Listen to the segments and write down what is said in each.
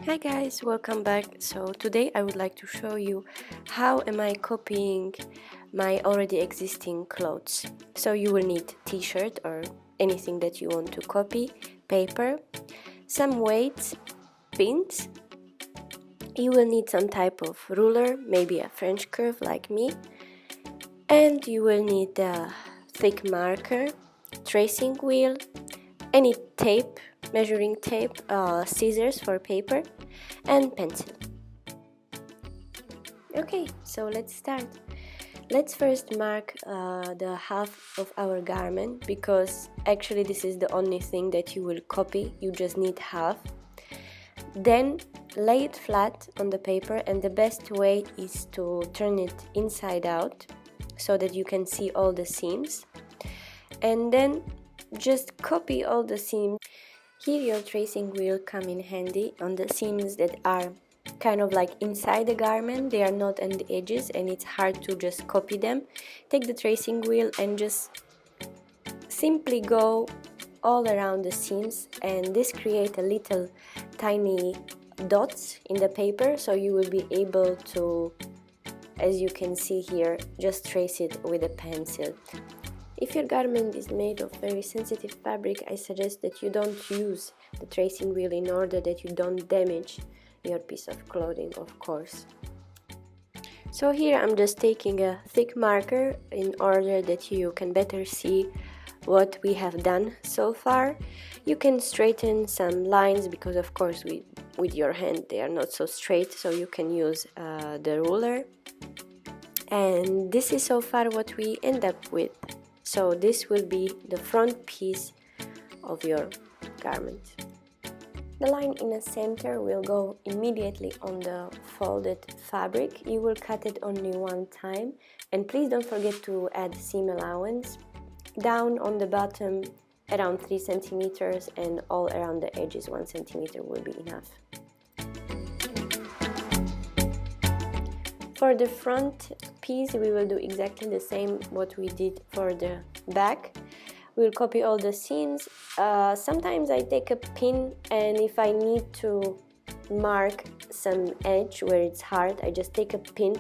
Hi guys, welcome back. So today I would like to show you how am I copying my already existing clothes. So you will need t-shirt or anything that you want to copy, paper, some weights, pins. You will need some type of ruler, maybe a French curve like me, and you will need a thick marker, tracing wheel, any tape, measuring tape, scissors for paper, and pencil. Okay, so let's start. Let's first mark the half of our garment, because actually this is the only thing that you will copy. You just need half. Then lay it flat on the paper, and the best way is to turn it inside out so that you can see all the seams, and then just copy all the seams. Here your tracing wheel come in handy on the seams that are kind of like inside the garment. They are not on the edges and it's hard to just copy them. Take the tracing wheel and just simply go all around the seams, and this create a little tiny dots in the paper, so you will be able to, as you can see here, just trace it with a pencil. If your garment is made of very sensitive fabric, I suggest that you don't use the tracing wheel in order that you don't damage your piece of clothing, of course. So here I'm just taking a thick marker in order that you can better see what we have done so far. You can straighten some lines because of course with your hand they are not so straight, so you can use the ruler. And this is so far what we end up with. So this will be the front piece of your garment. The line in the center will go immediately on the folded fabric. You will cut it only one time, and please don't forget to add seam allowance. Down on the bottom around 3 centimeters, and all around the edges 1 centimeter will be enough. For the front piece we will do exactly the same what we did for the back. We'll copy all the seams. Sometimes I take a pin, and if I need to mark some edge where it's hard, I just take a pin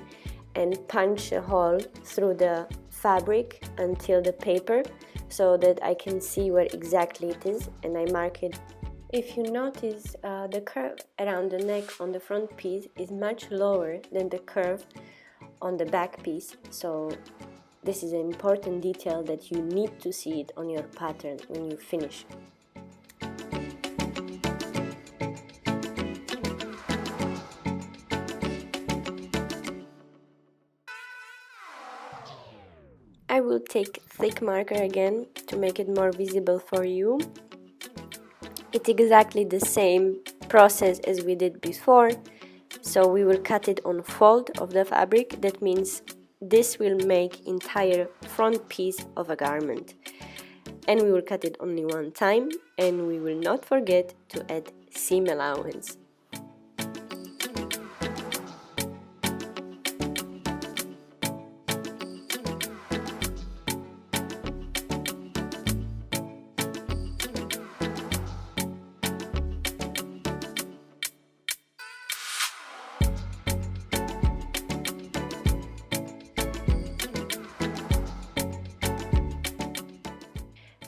and punch a hole through the fabric until the paper, so that I can see where exactly it is, and I mark it. If you notice, the curve around the neck on the front piece is much lower than the curve on the back piece, so this is an important detail that you need to see it on your pattern when you finish. I will take thick marker again to make it more visible for you. It's exactly the same process as we did before. So we will cut it on fold of the fabric. That means this will make entire front piece of a garment. And we will cut it only one time, and we will not forget to add seam allowance.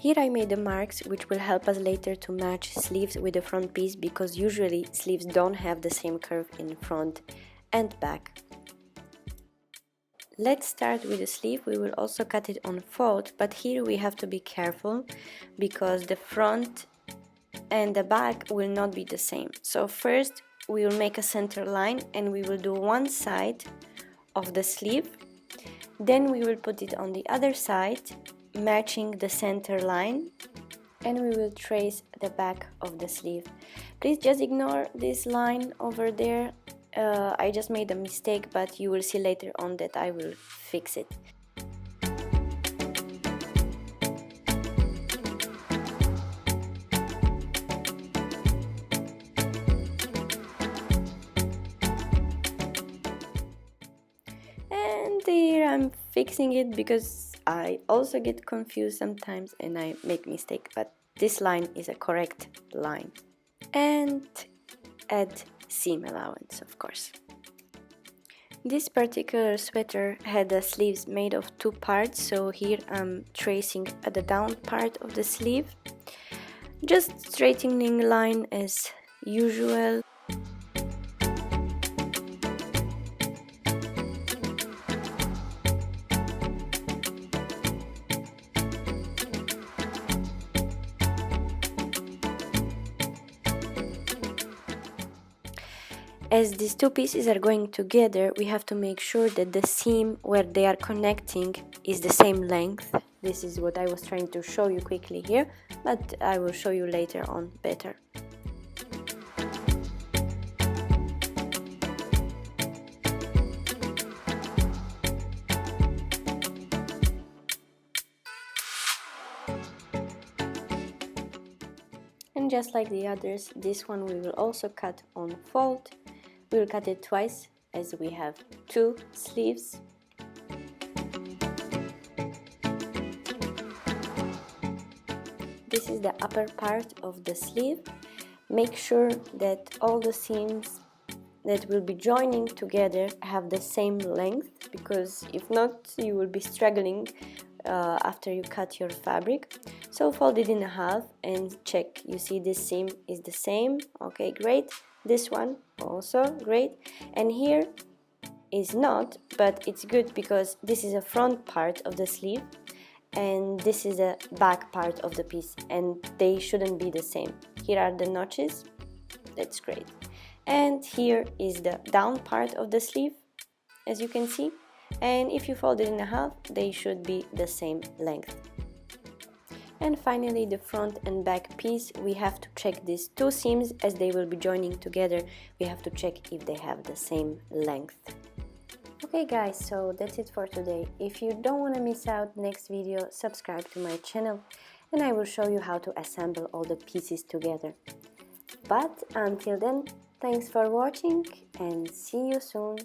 Here I made the marks which will help us later to match sleeves with the front piece, because usually sleeves don't have the same curve in front and back. Let's start with the sleeve. We will also cut it on fold, but here we have to be careful because the front and the back will not be the same. So first we will make a center line, and we will do one side of the sleeve, then we will put it on the other side matching the center line, and we will trace the back of the sleeve. Please just ignore this line over there. I just made a mistake, but you will see later on that I will fix it. And here I'm fixing it because I also get confused sometimes and I make mistake, but this line is a correct line. And add seam allowance, of course. This particular sweater had the sleeves made of two parts, so here I'm tracing at the down part of the sleeve, just straightening line as usual. As these two pieces are going together, we have to make sure that the seam where they are connecting is the same length. This is what I was trying to show you quickly here, but I will show you later on better. And just like the others, this one we will also cut on fold. We will cut it twice as we have two sleeves. This is the upper part of the sleeve. Make sure that all the seams that will be joining together have the same length, because if not, you will be struggling after you cut your fabric. So fold it in half and check. You see this seam is the same. Okay, great. This one also great. And here is not, but it's good because this is a front part of the sleeve and this is a back part of the piece, and they shouldn't be the same. Here are the notches. That's great. And here is the down part of the sleeve, as you can see, and if you fold it in half, they should be the same length. And finally, the front and back piece, we have to check these two seams as they will be joining together. We have to check if they have the same length. Okay guys, so that's it for today. If you don't want to miss out next video, subscribe to my channel and I will show you how to assemble all the pieces together. But until then, thanks for watching and see you soon.